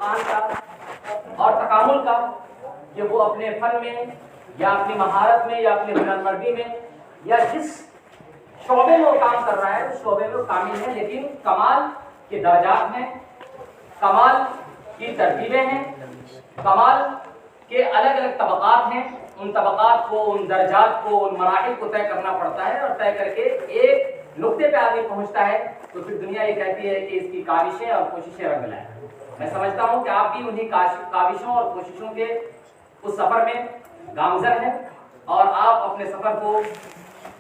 اتقان کا اور تکامل کا کہ وہ اپنے فن میں یا اپنی مہارت میں یا اپنی ہنرمندی میں یا جس شعبے میں وہ کام کر رہا ہے اس شعبے میں وہ کامل ہے، لیکن کمال کے درجات ہیں، کمال کی ترتیبیں ہیں، کمال کے الگ الگ طبقات ہیں، ان طبقات کو، ان درجات کو، ان مراحل کو طے کرنا پڑتا ہے، اور طے کر کے ایک نقطے پہ آدمی پہنچتا ہے تو پھر دنیا یہ کہتی ہے کہ اس کی کاوشیں اور کوششیں رنگ لائیں۔ میں سمجھتا ہوں کہ آپ بھی انہی کاوشوں اور کوششوں کے اس سفر میں گامزن ہیں، اور آپ اپنے سفر کو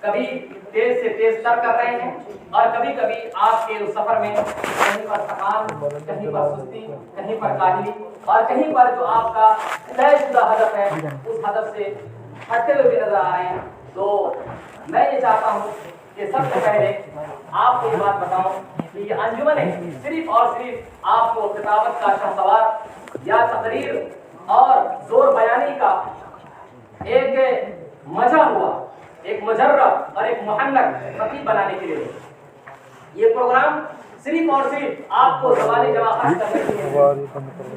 کبھی تیز سے تیز تر کر رہے ہیں، اور کبھی کبھی آپ کے اس سفر میں کہیں پر تھکان، کہیں پر سستی، کہیں پر کاہلی، اور کہیں پر جو آپ کا طے شدہ ہدف ہے اس ہدف سے ہٹتے ہوئے بھی نظر آ رہے ہیں۔ تو میں یہ چاہتا ہوں کہ سب سے پہلے آپ کو یہ بات بتاؤں کہ یہ انجمنیں صرف اور صرف آپ کو کتابت کا شہسوار یا تقریر اور زور بیانی کا ایک مزہ ہوا، ایک مجرب اور ایک محنک خطیب بنانے کے لیے، یہ پروگرام صرف اور صرف آپ کو زبانی جمع کرنے کے لیے،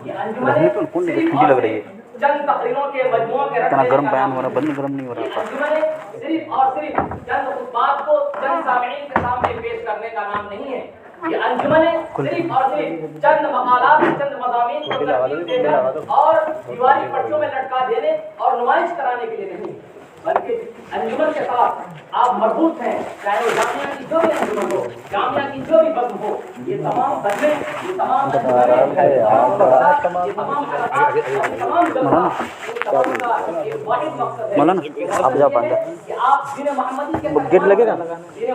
یہ انجمنیں صرف اور صرف چند تقریروں کے مجموعوں کے رکھنے کا نام نہیں، یہ انجمنیں صرف اور صرف چند خطبات کو چند سامعین کے سامنے پیش کرنے کا نام نہیں ہے، یہ انجمنیں صرف اور صرف چند مقالات، چند مضامین کو ترتیب دے کر اور دیواری پٹیوں میں لٹکا دینے اور نمائش کرانے کے لیے نہیں، بلکہ انجمن کے ساتھ آپ مربوط ہیں، چاہے وہ جامعہ کی جو بھی انجمن ہو، جامعہ کی جو بھی بزم ہو، یہ تمام بزمیں، یہ تمام آپ دین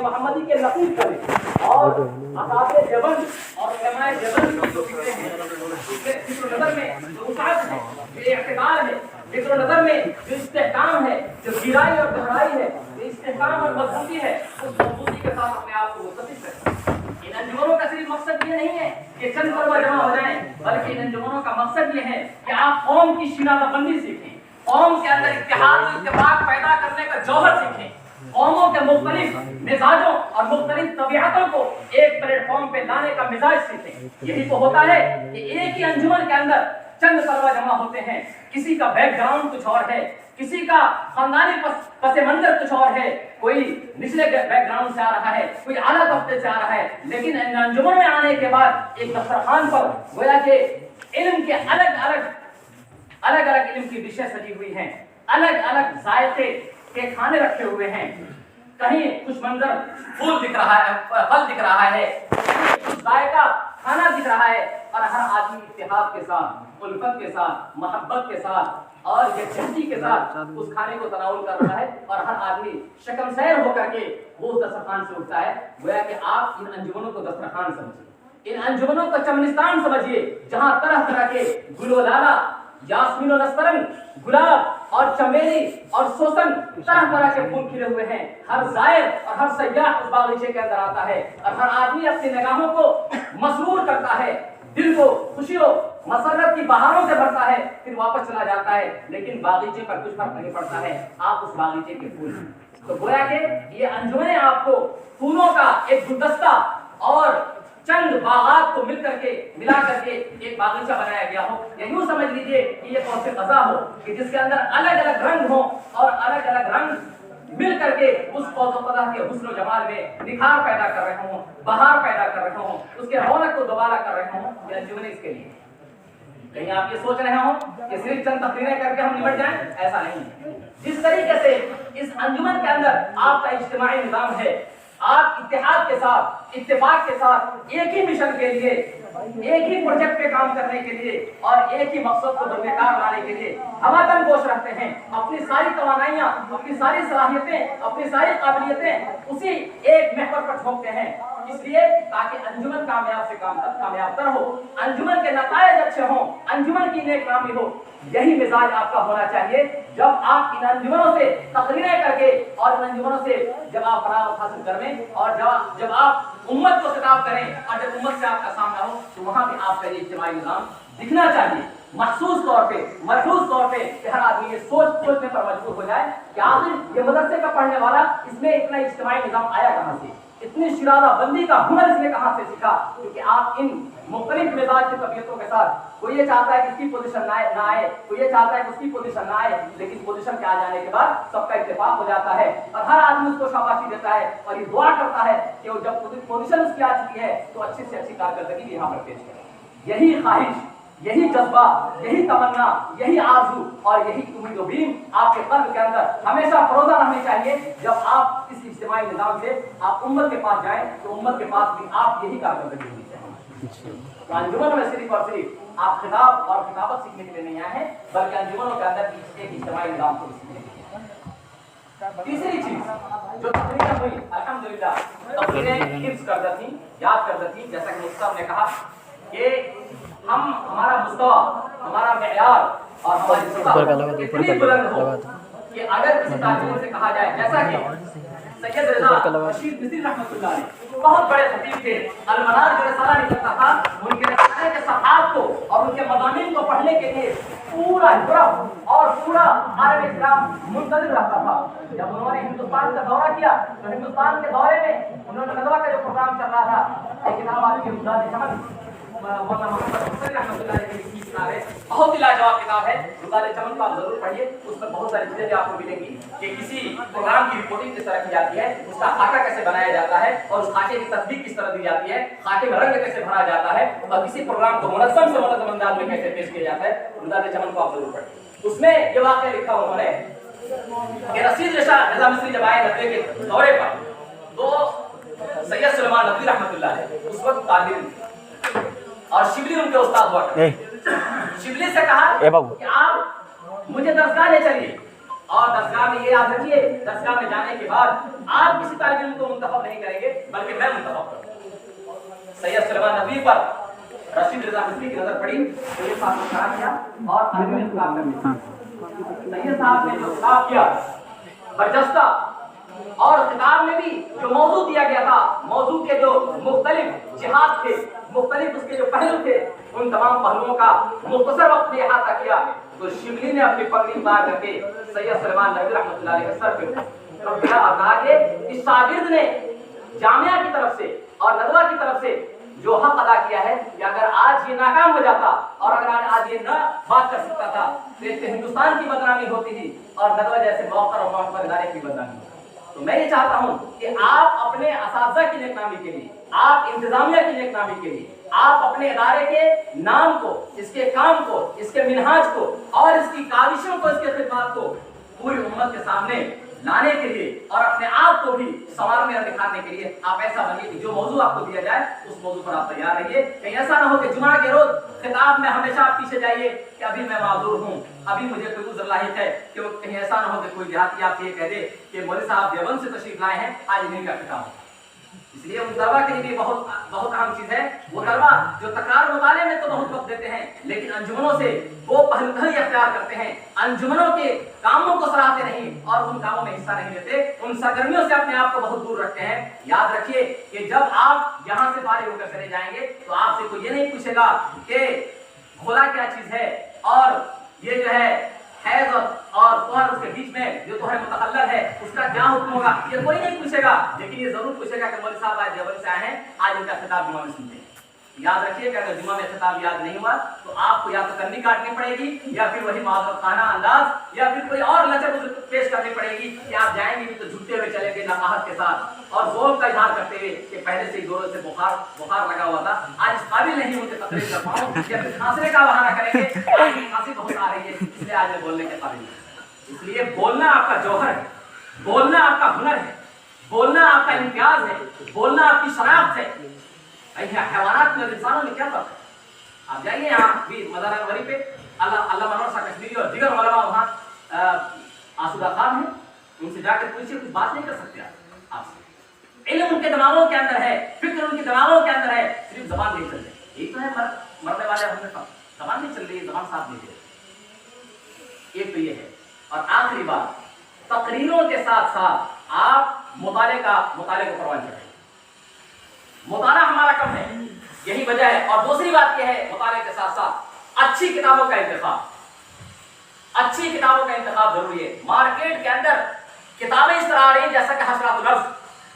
محمدی کے نقیب کریں، اور اساتذہ دیوبند اور علماء دیوبند جو فکریں ہیں، فکر نظر میں جو وسعت ہے، جو اعتدال ہے، فکر نظر میں جو استحکام ہے، جو گہرائی اور گہرائی ہے، جو استحکام اور مضبوطی ہے، اس مضبوطی کے ساتھ اپنے آپ کو متصف کریں۔ ان انجمنوں کا صرف مقصد یہ نہیں ہے کہ چند طلبہ جمع ہو جائیں، بلکہ ان انجمنوں کا مقصد یہ ہے کہ آپ قوم کی شیرازہ بندی سیکھیں، قوم کے اندر اتحاد و اتفاق پیدا کرنے کا جوہر سیکھیں، قوموں کے مختلف مزاجوں اور مختلف طبیعتوں کو ایک پلیٹ فارم پہ لانے کا مزاج سیکھیں۔ یہی تو ہوتا ہے کہ ایک ہی انجمن کے اندر چند طلبہ جمع ہوتے ہیں، کسی کا بیک گراؤنڈ کچھ اور ہے، کسی کا خاندانی پس منظر کچھ اور ہے، کوئی نچلے بیک گراؤنڈ سے آ رہا ہے، کوئی اعلیٰ طبقے سے آ رہا ہے، لیکن ان انجمن میں آنے کے بعد ایک دسترخوان پر گویا کہ علم کے الگ الگ علم کی ڈشیں سجی ہوئی ہیں، الگ الگ ذائقے کے کھانے رکھے ہوئے ہیں، کہیں کچھ منظر پھول دکھ رہا ہے، پھل دکھ رہا ہے، کچھ ذائقہ کھانا دکھ رہا ہے، اور ہر آدمی اتحاد کے ساتھ، الفت کے ساتھ، محبت کے ساتھ اور یکجہتی کے ساتھ اس کھانے کو تناول کر رہا ہے، اور ہر آدمی شکم سیر ہو کر کے وہ اس دسترخوان سے اٹھتا ہے۔ گویا کہ آپ ان انجمنوں کو دسترخوان سمجھیے، ان انجمنوں کو چمنستان سمجھیے، جہاں طرح طرح کے گل و لالا، یاسمین و نسترن، گلاب اور چمیلی اور سوسن، طرح طرح کے پھول کھلے ہوئے ہیں۔ ہر زائر اور ہر سیاح اس باغیچے کے اندر آتا ہے، اور ہر آدمی اپنی نگاہوں کو مسرور کرتا ہے، دل کو خوشیوں مسرت کی بہاروں سے بھرتا ہے، پھر واپس چلا جاتا ہے، لیکن باغیچے پر کچھ فرق نہیں پڑتا ہے، آپ اس باغیچے کے پھول ہیں۔ تو گویا کہ یہ انجمنیں آپ کو پھولوں کا ایک گلدستہ اور چند باغات کو ملا کر کے ایک باغیچہ بنایا گیا ہو، یا یوں سمجھ لیجئے کہ یہ کون سے غذا ہو کہ جس کے اندر الگ الگ رنگ ہوں، اور الگ الگ رنگ مل کر کے اس فوز و فضا کے حسن و جمال میں نکھار پیدا کر رہے ہوں، بہار پیدا کر رہے ہوں، اس کے رونق کو دوبارہ کر رہے ہوں۔ یہ انجمنیں اس کے لیے، کہیں آپ یہ سوچ رہے ہوں کہ صرف چند تقریریں کر کے ہم نمٹ جائیں، ایسا نہیں ہے۔ جس طریقے سے اس انجمن کے اندر آپ کا اجتماعی نظام ہے، آپ اتحاد کے ساتھ، اتفاق کے ساتھ ایک ہی مشن کے لیے، ایک ہی پروجیکٹ پہ کام کرنے کے لیے اور ایک ہی مقصد کو درپیکار لانے کے لیے ہمہ گوش رکھتے ہیں، اپنی ساری توانائیاں، اپنی ساری صلاحیتیں، اپنی ساری قابلیتیں اسی ایک محور پر جھونکتے ہیں، اس لیے تاکہ انجمن کامیاب سے کامیاب تر ہو، انجمن کے نتائج اچھے ہوں، انجمن کی نیک نامی ہو۔ یہی مزاج آپ کا ہونا چاہیے جب آپ ان انجمنوں سے تقریریں کر کے اور ان انجمنوں سے جب آپ فراغت حاصل کریں، اور جب آپ امت کو خطاب کریں، اور جب امت سے آپ کا سامنا ہو، تو وہاں بھی آپ کا یہ اجتماعی نظام دکھنا چاہیے، محسوس طور پہ، ملحوظ طور پہ، کہ ہر آدمی یہ سوچنے پر مجبور ہو جائے کہ آخر یہ مدرسے کا پڑھنے والا، اس میں اتنا اجتماعی نظام آیا کہاں سے، اتنی شرارہ بندی کا ہنر اس نے کہاں سے سیکھا، کیونکہ آپ ان मुख्तलिफ मिजाज की तबीयतों के साथ, कोई ये चाहता है कि इसकी पोजीशन ना आए, कोई ये चाहता है कि उसकी पोजीशन ना आए, लेकिन पोजीशन के आ जाने के बाद सबका इत्तेफाक हो जाता है और हर आदमी उसको शाबाशी देता है और ये दुआ करता है कि वो जब पोजीशन उसकी आ चुकी है तो अच्छी से अच्छी कारकर्दगी यहाँ पर पेश करे। यही ख्वाहिश, यही जज्बा, यही तमन्ना, यही आरज़ू और यही उम्मीद व बीम आपके क़ल्ब के अंदर हमेशा फरोज़ा रहनी चाहिए। जब आप इस इज्तिमाई निज़ाम से आप उम्मत के पास जाएं तो उम्मत के पास भी आप यही कारकर्दगी होनी चाहिए। तो अंजुमन में सिर्फ और सिर्फ आप खिताब और खिताबत सीखने के लिए नहीं आए हैं, बल्कि अंजुमनों के अंदर एक इज्तिमाई निज़ाम को सीखने के लिए। तीसरी चीज जो तकरीरें हुई अल्हम्दुलिल्लाह, तकरीरें हिफ्ज़ करदा थी, याद करदा थी। जैसा कि मुफ्ती साहब ने कहा कि हमारा मुस्तवा, हमारा मेयार और हमारी सतह इतनी बुलंद हो कि अगर किसी तालिब से कहा जाए, जैसा कि सैयद रज़ा रशीद मिस्री रहमतुल्लाह अलैह बहुत बड़े खतीब थे, अल-मनार जो रिसाला निकलता था उनके रिसाले के सफ़हात को और उनके मज़ामीन को पढ़ने के लिए पूरा यूरोप और पूरा आलम इस्लाम मुंतज़िर रहता था। जब उन्होंने हिंदुस्तान का दौरा किया तो हिंदुस्तान के दौरे में उन्होंने नदवा का जो प्रोग्राम चल रहा था, एक किताब आपकी रुदाद चमन मौलाना मोहम्मद हुसैन रहमतुल्लाह अलैह की लिखी किताब है, बहुत ही लाजवाब किताब है, रुदाद चमन को आप जरूर पढ़िए। उसमें बहुत सारी चीजें आपको मिलेंगी कि किसी प्रोग्राम की रिपोर्टिंग किस तरह की जाती है, उसका खाका कैसे बनाया जाता है और उस खाके की तस्दीक किस तरह दी जाती है, खाके में रंग कैसे भरा जाता है और किसी प्रोग्राम को मुनज़्ज़म से मुनज़्ज़म अंदाज में कैसे पेश किया जाता है। रुदाद चमन को आप जरूर पढ़िए। उसमें ये वाक़या लिखा उन्होंने कि रशीद रज़ा मिस्री जब आए नदवे के दौरे पर तो सैयद सुलेमान नदवी रहमतुल्लाह अलैह उस वक्त तालिब और शिबली उनके उस्ताद हुआ करते। शिबली से कहा कि आप मुझे दरगाह ले चलिए और दरगाह में ये याद रखिए, दरगाह में जाने के बाद आप किसी तालिब इल्म को मुंतखब नहीं करेंगे बल्कि मैं मुंतखब करूंगा। सैयद सुलेमान नदवी पर रशीद रज़ा मिस्री की नजर पड़ी तो ये साहब ने खड़ा किया और आलिम ने काम कर दिया। सैयद साहब ने जो खिताब किया बरजस्ता और खिताब में भी जो मौजू दिया गया था, मौजू के जो मुख्तलिफ जिहाद थे, मुख्तलिफ उसके जो पहलू थे, उन तमाम पहलुओं का मुख्तसर वक्त में अहाता किया तो शिबली ने अपनी पगड़ी उतार करके सैयद सुलेमान नदवी रहमतुल्लाह अलैह के सर पे रख दिया और कहा कि इस शागिर्द ने जामिया की तरफ से और नदवा की तरफ से जो हक अदा किया है कि अगर आज ये नाकाम हो जाता और अगर आज ये न बात कर सकता था तो इससे हिंदुस्तान की बदनामी होती थी और नदवा जैसे मौक़र और मौक़र इदारे की बदनामी होती। तो मैं ये चाहता हूं कि आप अपने असातिज़ा की नेकनामी के लिए, आप इंतजामिया की नेकनामी के लिए, आप अपने इदारे के नाम को, इसके काम को, इसके मिनहाज को और इसकी काविशों को, इसके खिदमत को पूरी उम्मत के सामने लाने के लिए और अपने आप को भी संवारने और दिखाने के लिए आप ऐसा बनिए कि जो मौजू आपको दिया जाए उस मौजू पर आप तैयार रहिए। कहीं ऐसा ना हो कि जुमा के रोज खिताब में हमेशा आप पीछे जाइए कि अभी मैं माजूर हूँ, अभी मुझे कोई उज़्र लाहिक है, कि कहीं ऐसा ना हो कि कोई देहाती आपसे ये कह दे कि मौलवी साहब देवबंद से तशरीफ लाए हैं, आज इन्हीं का खिताब। इसलिए उन तलबा के लिए भी बहुत अहम चीज है, वो तलबा जो तकरार मुताले में तो बहुत वक्त देते हैं लेकिन अंजुमनों से वो पहलू इख्तियार करते हैं, अंजुमनों के कामों को सराहते नहीं और उन कामों में हिस्सा नहीं लेते, उन सरगर्मियों से अपने आप को बहुत दूर रखते हैं। याद रखिए कि जब आप यहाँ से फारिग होकर चले जाएंगे तो आपसे कोई ये नहीं पूछेगा कि खुला क्या चीज है और ये जो है हैज़ और तोहर उसके बीच में जो तोहर मुतअल्लिक़ है उसका क्या हुक्म होगा, ये कोई नहीं पूछेगा, लेकिन ये जरूर पूछेगा कि मौलवी साहब आज देवबंद से आए हैं, आज इनका खिताब जुमा में सुनते हैं। याद रखिए कि अगर जुमा में खिताब याद नहीं हुआ तो आपको या तो करनी काटनी पड़ेगी या फिर वही माज़रखाना अंदाज या फिर कोई और लचर पेश करनी पड़ेगी कि आप जाएंगे भी तो झुकते हुए चलेंगे नकाहत के साथ और ज़ौक़ का इज़हार करते हुए कि पहले से ही जोरों से बुखार लगा हुआ था, आज इस काबिल नहीं होते तकरीर कर पाऊं या फिर खांसने का बहाना करेंगे, आज खांसी बहुत आ रही है इसलिए आज मैं बोलने के काबिल नहीं। इसलिए बोलना आपका जौहर है, बोलना आपका हुनर है, बोलना आपका इम्तियाज है, बोलना आपकी शनाख्त है। हैवानात में इंसानों में क्या फर्क है? आप जाइए यहाँ भी मज़ार-ए-नबवी पे अल्लाह मनोर शाह कश्मीरी और दीगर उलमा वहाँ आसूदा खान हैं, उनसे जाकर पूछिए, कुछ बात नहीं कर सकते आपसे। इल्म उनके दिमागों के अंदर है, फिक्र उनके दिमागों के अंदर है, सिर्फ जबान नहीं चल रही। एक तो है मरने वाले हमने कहा जबान नहीं चल रही, जबान साथ नहीं दे रही। एक तो ये है और आखिरी बात, तकरीरों के साथ साथ आप मुताले को परवान चढ़ाइए। मुताला हमारा कम है, यही वजह है। और दूसरी बात यह है, मुताले के साथ साथ अच्छी किताबों का इंतखाब, अच्छी किताबों का इंतखाब जरूरी है। मार्केट के अंदर किताबें इस तरह आ रही हैं जैसा कि हसरतुल अर्ज़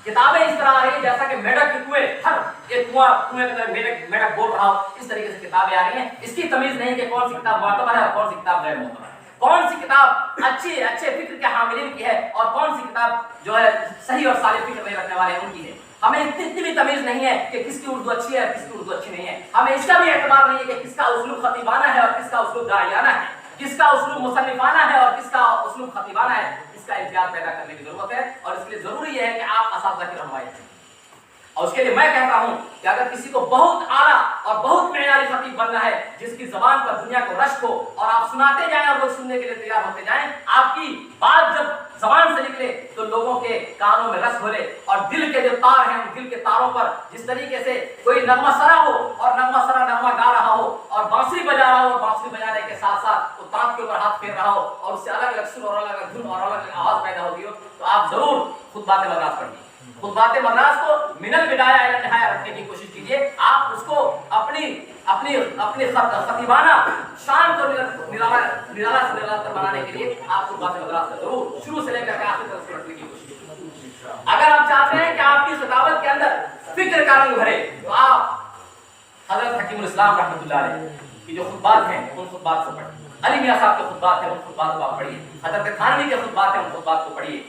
किताबें इस तरह आ रही है जैसा कि मेढक के कुएं, हर एक कुएं के अंदर मेढक बोल रहा हो, इस तरीके से किताबें आ रही हैं। इसकी तमीज नहीं कि कौन सी किताब मुअतबर है और कौन सी किताब गैर मुअतबर है, कौन सी किताब अच्छे फिक्र के हामिलीन की है और कौन सी किताब जो है सही और सारे फिक्र नहीं रखने वाले उनकी है। हमें इतनी भी तमीज नहीं है कि किसकी उर्दू अच्छी है किसकी उर्दू अच्छी नहीं है। हमें इसका भी एतबार नहीं है कि किसका उस्लूब खतीबाना है और किसका उस्लूब दाइयाना है, किसका उस्लूब मुसन्निफाना है और किसका उस्लूब खतीबाना है। इसका इम्तियाज पैदा करने की जरूरत है और इसके लिए जरूरी है कि आप असातिज़ा की रहनुमाई करें। और उसके लिए मैं कहता हूं कि अगर किसी को बहुत आला और बहुत मेयारी खतीब बनना है, जिसकी जबान पर दुनिया को रश्क हो और आप सुनाते जाएं और लोग सुनने के लिए तैयार होते जाएं, आपकी बात जब जबान से निकले तो लोगों के कानों में रस भरे और दिल के जो तार हैं उन दिल के तारों पर जिस तरीके से कोई नगमा सरा हो और नगमा सरा नगमा गा रहा हो और बांसुरी बजा रहा हो और बांसुरी बजाने के साथ साथ वो ताक के ऊपर हाथ फेर रहा हो और उससे अलग अलग सुर और अलग अलग धुन और अलग अलग आवाज पैदा होती हो, तो आप जरूर खुतबात मदरास पढ़िए। खुतबात मदरास को मिनल बिदाया इला निहाया रखने की कोशिश कीजिए। आप उसको अपनी अपनी अपनी खतीबाना शान को निराला से निराला बनाने के लिए आप खुतबात मदरास का जरूर शुरू से लेकर के आखिर तक रखने की कोशिश कीजिए। अगर आप चाहते हैं कि आपकी खिताबत के अंदर फिक्र का रंग भरे, तो आप हजरत हकीमुल इस्लाम रहमतुल्लाह अलैह की जो खुतबात हैं उन खुतबात को पढ़िए। अली मियां साहब के खुतबात हैं उन खुतबात को आप पढ़िए। हजरत थानवी के खुतबात हैं उन खुतबात को पढ़िए।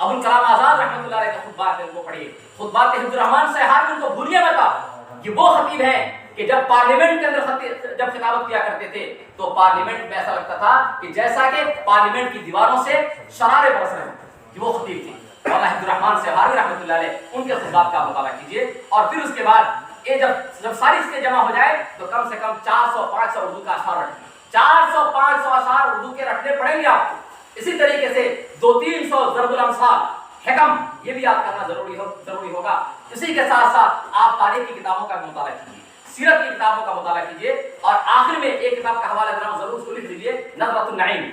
अबुल कलाम आजाद रहमतुल्लाह अलैह के खुतबात हैं उनको पढ़िए। खुतबात हिब्दुर रहमान सहाबी उनको भूलिए मत आप। ये वो खतीब हैं कि जब पार्लियामेंट के अंदर जब खिताबत किया करते थे तो पार्लियामेंट में ऐसा लगता था कि जैसा कि पार्लियामेंट की दीवारों से शरारे बरस रहे हैं। वो खतीब थे मौलाना हिब्दुर रहमान सहाबी रहमतुल्लाह अलैह, उनके खुतबात का मुताला कीजिए। और फिर उसके बाद ये जब सारी चीजें जमा हो जाए तो कम से कम 400-500 उर्दू का अशार रखें। 400-500 अशार उर्दू के रखने पड़ेंगे आपको। इसी तरीके से 200-300 ज़रबुल अमसाल हिकम ये भी याद करना जरूरी होगा। इसी के साथ साथ आप तारीख की किताबों का मुताला कीजिए, सीरत की किताबों का मुताला कीजिए और आखिर में एक किताब का हवाला देना जरूर उसको लिख लीजिए, नज़रतुन नईम।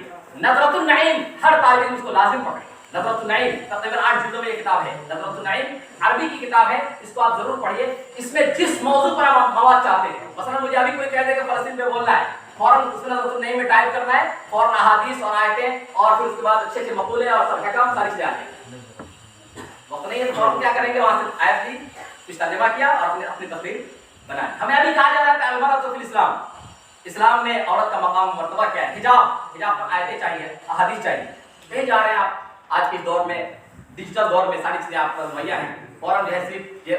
नज़रतुन नईम हर तालिब इल्म उसको लाजिम पढ़े। नज़रतुन नईम तकरीबन 8 जिल्दों में ये किताब है। नज़रतुन नईम अरबी की किताब है, इसको आप जरूर पढ़िए। इसमें जिस मौजू पर आप मवाद चाहते हैं, मसलन मुझे अभी कोई कह दे कि फलस्तीन पे बोलना है, फौरन उसमें नज़रतुन नईम में टाइप करना है, फौरन अहादीस और आयतें और फिर उसके बाद अच्छे मक़ूले और सब हकाम सारी चीजें आ जाएंगी। वक्त नहीं है तो फौरन क्या करेंगे, वहां से आयत ली, कुछ तर्जुमा किया और अपनी तकरीर बनाए। हमें अभी कहा जा रहा है कि अल-मरअतु फिल इस्लाम, इस्लाम में औरत का मकाम मर्तबा क्या है। हिजाब पर आयतें चाहिए, अहादीस चाहिए। कहीं जा रहे हैं आप, आज के दौर में डिजिटल दौर में सारी चीजें आप पर मुहैया हैं। फौरन जो है सिर्फ ये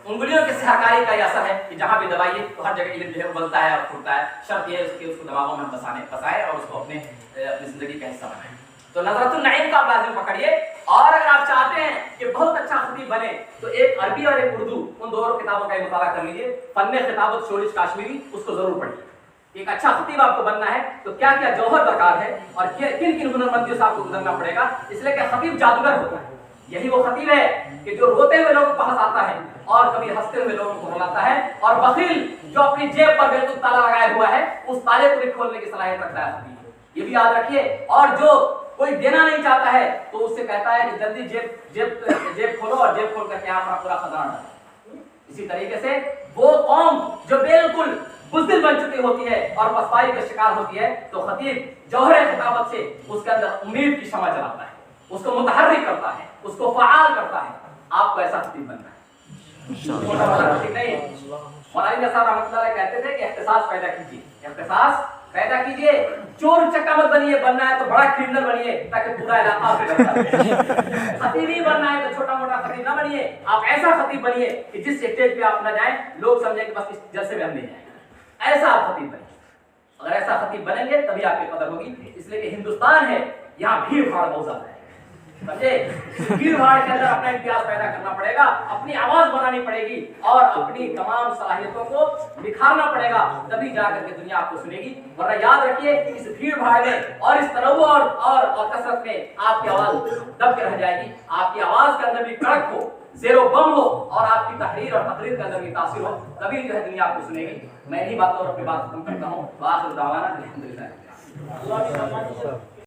उंगलियों के सहकारी का ये असर है कि जहां भी दबाइए तो हर जगह इल्म जो है बनता है और फूटता है। शर्त ये है उसको दिमागों में बसाए और उसको अपनी जिंदगी का हिस्सा बनाए। तो नज़रतुन नईम का आप लाजिम पकड़िए। और अगर आप चाहते हैं कि बहुत अच्छा खतीब बने तो एक अरबी और एक उर्दू, उन दोनों किताबों का मुताला कर लीजिए। फन्ने खिताबत शोरिश काश्मीरी, उसको जरूर पढ़िए। एक अच्छा खतीब आपको बनना है तो क्या क्या जौहर दरकार है और किन किन हुनरमंदियों से आपको गुजरना पड़ेगा, इसलिए कि खतीब जादूगर होता है। यही वो खतीब है कि जो रोते हुए लोगों को हंसाता है और कभी हंसते हुए लोगों को रुलाता है, और बखील जो अपनी जेब पर बिल्कुल ताला लगाया हुआ है उस ताले को भी खोलने की सलाहियत रखता है खतीब, ये भी याद रखिए। और जो कोई देना नहीं चाहता है तो उससे कहता है कि जल्दी जेब खोलो और जेब खोल करके अपना पूरा खजाना डालो। इसी तरीके से वो कौम जो बिल्कुल बुज़दिल बन चुकी होती है और पछताई का शिकार होती है, तो खतीब जौहर खिताबत से उसके अंदर उम्मीद की शमा जलाता है, उसको मुतहर्रिक करता है, उसको फ़आल करता है। आपको ऐसा खतीब बनना है। छोटा बड़ा खतीब नहीं। मौलाना साहब रहमतुल्लाह अलैह कहते थे कि एहतिसास पैदा कीजिए, एहतिसास पैदा कीजिए। चोर चक्का मत बनिए, बनना है तो बड़ा क्रिमिनल बनिए ताकि पूरा इलाका आपसे डरता रहे। खतीब ही बनना है तो छोटा मोटा खतीब ना बनिए, आप ऐसा खतीब बनिए कि जिस स्टेज पे आप ना जाएं लोग समझें कि बस इस जलसे में हम नहीं जाएंगे। ऐसा आप खतीब बनिए। अगर ऐसा खतीब बनेंगे तभी आपकी कदर होगी। इसलिए कि हिंदुस्तान है, यहाँ भीड़ भाड़ बहुत ज्यादा है, समझे। भीड़ भाड़ के अंदर अपना इम्तियाज पैदा करना पड़ेगा, अपनी आवाज बनानी पड़ेगी और अपनी तमाम सलाहियतों को निखारना पड़ेगा, तभी जाकर के दुनिया आपको सुनेगी। वरना याद रखिए इस भीड़ भाड़ में और इस तनव्वुर और कसरत में आपकी आवाज दब के रह जाएगी। आपकी आवाज के अंदर भी कड़क हो, ज़ेरो बम हो और आपकी तहरीर और तकरीर के अंदर भी तासीर हो, तभी जो है दुनिया आपको सुनेगी। मैं इन्हीं बातों पर अपनी बात खत्म करता हूँ। वाखिर दावाना अल्हम्दुलिल्लाह।